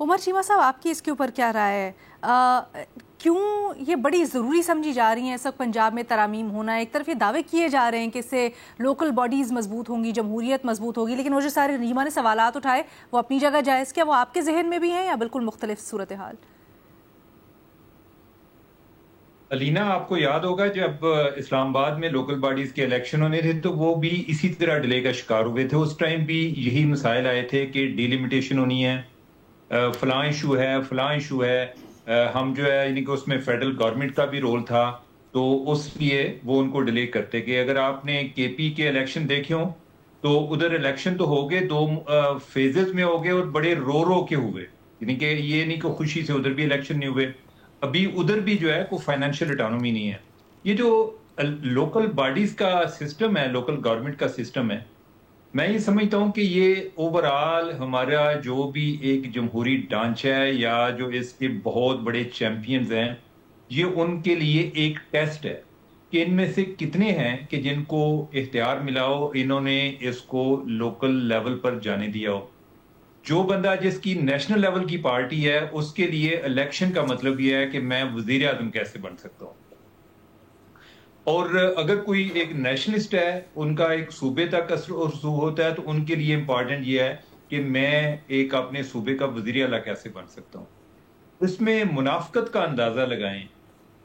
عمر چیمہ صاحب، آپ کی اس کے اوپر کیا رائے ہے؟ کیوں یہ بڑی ضروری سمجھی جا رہی ہیں اس وقت پنجاب میں ترامیم ہونا؟ ایک طرف یہ دعوے کیے جا رہے ہیں کہ اس سے لوکل باڈیز مضبوط ہوں گی، جمہوریت مضبوط ہوگی، لیکن وہ جو سارے ریما نے سوالات اٹھائے وہ اپنی جگہ جائز، کیا وہ آپ کے ذہن میں بھی ہیں یا بالکل مختلف صورتحال؟ علینا، آپ کو یاد ہوگا جب اسلام آباد میں لوکل باڈیز کے الیکشن ہونے تھے تو وہ بھی اسی طرح ڈیلے کا شکار ہوئے تھے. اس ٹائم بھی یہی مسائل آئے تھے کہ ڈیلیمیٹیشن ہونی ہے، فلاں ایشو ہے، فلاں ایشو ہے. ہم جو ہے یعنی کہ اس میں فیڈرل گورنمنٹ کا بھی رول تھا، تو اس لیے وہ ان کو ڈیلے کرتے. کہ اگر آپ نے کے پی کے الیکشن دیکھے ہوں تو ادھر الیکشن تو ہو گئے، 2 فیزز میں ہو گئے اور بڑے رو کے ہوئے. یعنی کہ یہ نہیں کہ خوشی سے ادھر بھی الیکشن نہیں ہوئے. ابھی ادھر بھی جو ہے کوئی فائنینشیل اٹانومی نہیں ہے. یہ جو لوکل باڈیز کا سسٹم ہے، لوکل گورنمنٹ کا سسٹم ہے، میں یہ سمجھتا ہوں کہ یہ اوورآل ہمارا جو بھی ایک جمہوری ڈھانچہ ہے یا جو اس کے بہت بڑے چیمپئنز ہیں، یہ ان کے لیے ایک ٹیسٹ ہے کہ ان میں سے کتنے ہیں کہ جن کو اختیار ملا ہو، انہوں نے اس کو لوکل لیول پر جانے دیا ہو. جو بندہ جس کی نیشنل لیول کی پارٹی ہے، اس کے لیے الیکشن کا مطلب یہ ہے کہ میں وزیر اعظم کیسے بن سکتا ہوں. اور اگر کوئی ایک نیشنلسٹ ہے، ان کا ایک صوبے تک اثر و رسوخ ہوتا ہے، تو ان کے لیے امپورٹنٹ یہ ہے کہ میں ایک اپنے صوبے کا وزیر اعلیٰ کیسے بن سکتا ہوں. اس میں منافقت کا اندازہ لگائیں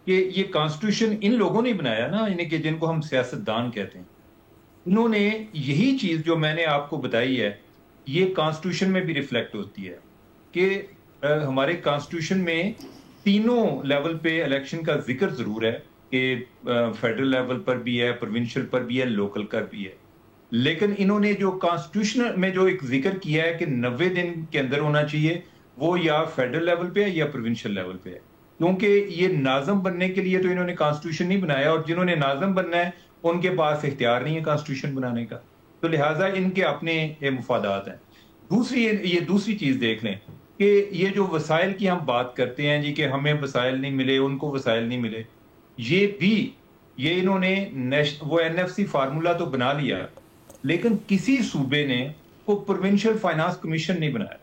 کہ یہ کانسٹیٹیوشن ان لوگوں نے بنایا نا، یعنی کہ جن کو ہم سیاستدان کہتے ہیں. انہوں نے یہی چیز جو میں نے آپ کو بتائی ہے، یہ کانسٹیٹیوشن میں بھی ریفلیکٹ ہوتی ہے کہ ہمارے کانسٹیٹیوشن میں تینوں لیول پہ الیکشن کا ذکر ضرور ہے کہ فیڈرل لیول پر بھی ہے، پروونشل پر بھی ہے، لوکل پر بھی ہے. لیکن انہوں نے جو کانسٹیٹیوشن میں جو ایک ذکر کیا ہے کہ 90 دن کے اندر ہونا چاہیے، وہ یا فیڈرل لیول پہ ہے یا پروونشل لیول پہ ہے. کیونکہ یہ ناظم بننے کے لیے تو انہوں نے کانسٹیٹیوشن نہیں بنایا، اور جنہوں نے ناظم بننا ہے ان کے پاس اختیار نہیں ہے کانسٹیٹیوشن بنانے کا، تو لہٰذا ان کے اپنے مفادات ہیں. دوسری چیز دیکھ لیں کہ یہ جو وسائل کی ہم بات کرتے ہیں جی، کہ ہمیں وسائل نہیں ملے، ان کو وسائل نہیں ملے، یہ انہوں نے وہ این ایف سی فارمولا تو بنا لیا، لیکن کسی صوبے نے کوئی پروونشل فائنانس کمیشن نہیں بنایا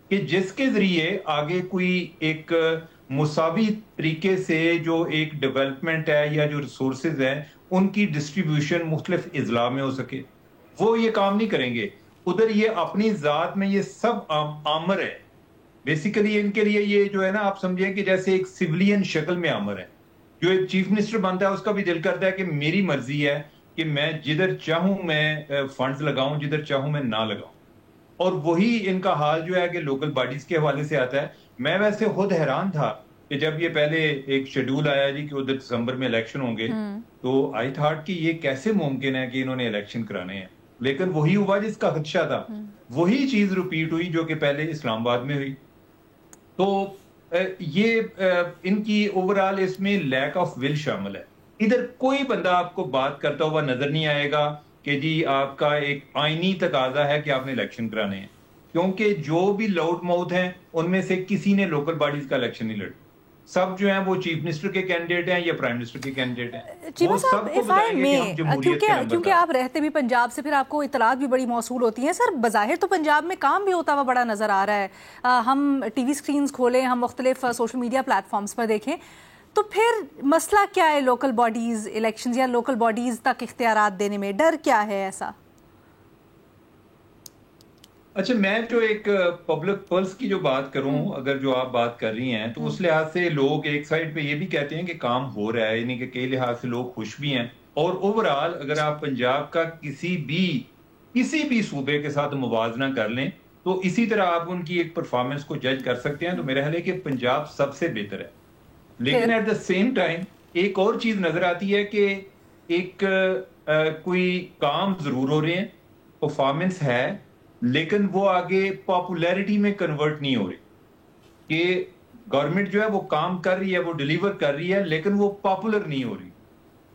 کہ جس کے ذریعے آگے کوئی ایک مساوی طریقے سے جو ایک ڈیولپمنٹ ہے یا جو ریسورسز ہیں ان کی ڈسٹریبیوشن مختلف اضلاع میں ہو سکے. وہ یہ کام نہیں کریں گے. ادھر یہ اپنی ذات میں یہ سب آمر ہے. بیسیکلی ان کے لیے یہ جو ہے نا، آپ سمجھیں کہ جیسے ایک سیولین شکل میں آمر ہے. جو ایک چیف منسٹر بنتا ہے اس کا بھی دل کرتا ہے کہ میری مرضی ہے کہ میں جدھر چاہوں میں فنڈز لگاؤں، جدھر چاہوں میں نہ لگاؤں. اور وہی ان کا حال جو ہے کہ لوکل باڈیز کے حوالے سے آتا ہے. میں ویسے خود حیران تھا کہ جب یہ پہلے ایک شیڈول آیا جی کہ ادھر دسمبر میں الیکشن ہوں گے، تو آئی تھاٹ کہ یہ کیسے ممکن ہے کہ انہوں نے الیکشن کرانے ہیں. لیکن وہی ہوا جس کا خدشہ تھا، وہی چیز ریپیٹ ہوئی جو کہ پہلے اسلام آباد میں ہوئی. تو یہ ان کی اوورآل اس میں لیک آف ول شامل ہے. ادھر کوئی بندہ آپ کو بات کرتا ہوا نظر نہیں آئے گا کہ جی آپ کا ایک آئینی تقاضا ہے کہ آپ نے الیکشن کرانے ہیں، کیونکہ جو بھی لاؤڈ ماؤتھ ہیں ان میں سے کسی نے لوکل باڈیز کا الیکشن نہیں لڑا. سب جو ہیں وہ چیف منسٹر کے کینڈیڈیٹ ہیں یا پرائم منسٹر کے کینڈیڈیٹ ہیں. چیمہ صاحب، ایف آئی میں کیونکہ آپ رہتے بھی پنجاب سے، پھر آپ کو اطلاعات بھی بڑی موصول ہوتی ہیں. سر، بظاہر تو پنجاب میں کام بھی ہوتا ہوا بڑا نظر آ رہا ہے. ہم ٹی وی سکرینز کھولیں، ہم مختلف سوشل میڈیا پلیٹ فارمز پر دیکھیں، تو پھر مسئلہ کیا ہے لوکل باڈیز الیکشنز یا لوکل باڈیز تک اختیارات دینے میں؟ ڈر کیا ہے ایسا؟ اچھا، میں جو ایک پبلک پلس کی جو بات کروں، اگر جو آپ بات کر رہی ہیں، تو اس لحاظ سے لوگ ایک سائڈ پہ یہ بھی کہتے ہیں کہ کام ہو رہا ہے، یعنی کہ کئی لحاظ سے لوگ خوش بھی ہیں. اور اوورآل اگر آپ پنجاب کا کسی بھی صوبے کے ساتھ موازنہ کر لیں تو اسی طرح آپ ان کی ایک پرفارمنس کو جج کر سکتے ہیں. تو میرا خیال ہے کہ پنجاب سب سے بہتر ہے. لیکن ایٹ دا سیم ٹائم ایک اور چیز نظر آتی ہے کہ ایک کوئی کام ضرور ہو رہے ہیں، پرفارمنس ہے، لیکن وہ آگے پاپولیرٹی میں کنورٹ نہیں ہو رہی. کہ گورنمنٹ جو ہے وہ کام کر رہی ہے، وہ ڈیلیور کر رہی ہے، لیکن وہ پاپولر نہیں ہو رہی.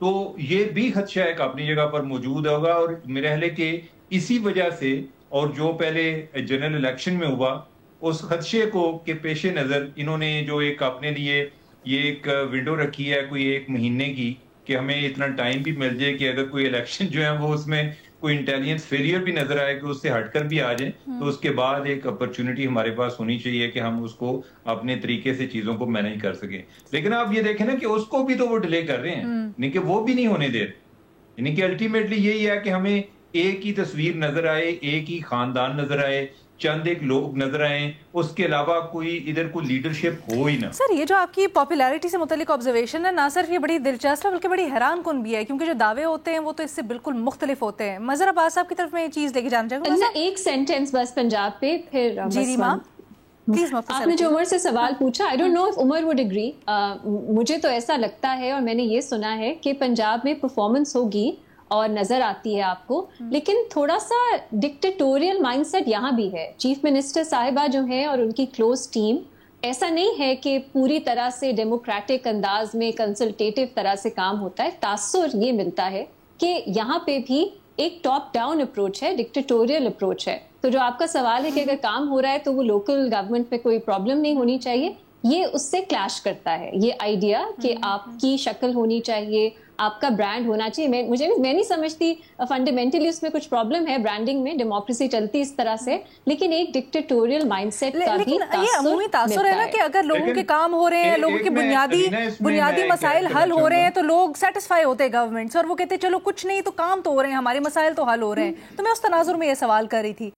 تو یہ بھی خدشہ ایک اپنی جگہ پر موجود ہوگا. اور میرا خیال ہے کہ اسی وجہ سے، اور جو پہلے جنرل الیکشن میں ہوا، اس خدشے کو کے پیش نظر انہوں نے جو ایک اپنے لیے یہ ایک ونڈو رکھی ہے کوئی 1 مہینے کی، کہ ہمیں اتنا ٹائم بھی مل جائے کہ اگر کوئی الیکشن جو ہے وہ اس میں کوئی انٹیلیجنس فیلئر بھی نظر آئے کہ اس سے ہٹ کر بھی آ جائیں تو اس کے بعد ایک اپرچونٹی ہمارے پاس ہونی چاہیے کہ ہم اس کو اپنے طریقے سے چیزوں کو مینج کر سکیں. لیکن آپ یہ دیکھیں نا کہ اس کو بھی تو وہ ڈیلے کر رہے ہیں, یعنی کہ وہ بھی نہیں ہونے دے رہے. یعنی کہ الٹیمیٹلی یہی ہے کہ ہمیں ایک ہی تصویر نظر آئے, ایک ہی خاندان نظر آئے, چند ایک لوگ نظر آئیں, اس کے علاوہ کوئی ادھر کوئی لیڈرشپ ہو ہی نہ. سر یہ جو آپ کی پاپولیرٹی سے متعلق آبزرویشن ہے, نہ صرف یہ بڑی دلچسپ ہے بلکہ بڑی حیران کن بھی ہے, کیونکہ جو دعوے ہوتے ہیں وہ تو اس سے بالکل مختلف ہوتے ہیں. مظہر عباس صاحب کی طرف میں یہ چیز لے کے جانا چاہوں گا. ایک سینٹینس بس پنجاب پہ, پھر جی ریما پلیز. آپ نے جو عمر سے سوال پوچھا, I don't know if Umar would agree, مجھے تو ایسا لگتا ہے اور میں نے یہ سنا ہے کہ پنجاب میں پرفارمنس ہوگی اور نظر آتی ہے آپ کو, لیکن تھوڑا سا ڈکٹیٹوریل مائنڈ سیٹ یہاں بھی ہے. چیف منسٹر صاحبہ جو ہیں اور ان کی کلوز ٹیم, ایسا نہیں ہے کہ پوری طرح سے ڈیموکریٹک انداز میں کنسلٹیٹو طرح سے کام ہوتا ہے. تاثر یہ ملتا ہے کہ یہاں پہ بھی ایک ٹاپ ڈاؤن اپروچ ہے, ڈکٹیٹوریل اپروچ ہے. تو جو آپ کا سوال ہے کہ اگر کام ہو رہا ہے تو وہ لوکل گورنمنٹ میں کوئی پرابلم نہیں ہونی چاہیے, یہ اس سے کلیش کرتا ہے. یہ آئیڈیا کہ آپ کی شکل ہونی چاہیے, آپ کا برانڈ ہونا چاہیے, میں نہیں سمجھتی فنڈامنٹلی اس میں کچھ پرابلم ہے برانڈنگ میں, ڈیموکریسی چلتی اس طرح سے, لیکن ایک ڈکٹیٹوریل مائنڈ سیٹ کا بھی یہ عمومی تاثر ہے نا کہ اگر لوگوں کے کام ہو رہے ہیں, لوگوں کے بنیادی مسائل حل ہو رہے ہیں تو لوگ سیٹسفائی ہوتے ہیں گورنمنٹ سے, اور وہ کہتے ہیں چلو کچھ نہیں تو کام تو ہو رہے ہیں, ہمارے مسائل تو حل ہو رہے ہیں. تو میں اس تناظر میں یہ سوال کر رہی تھی.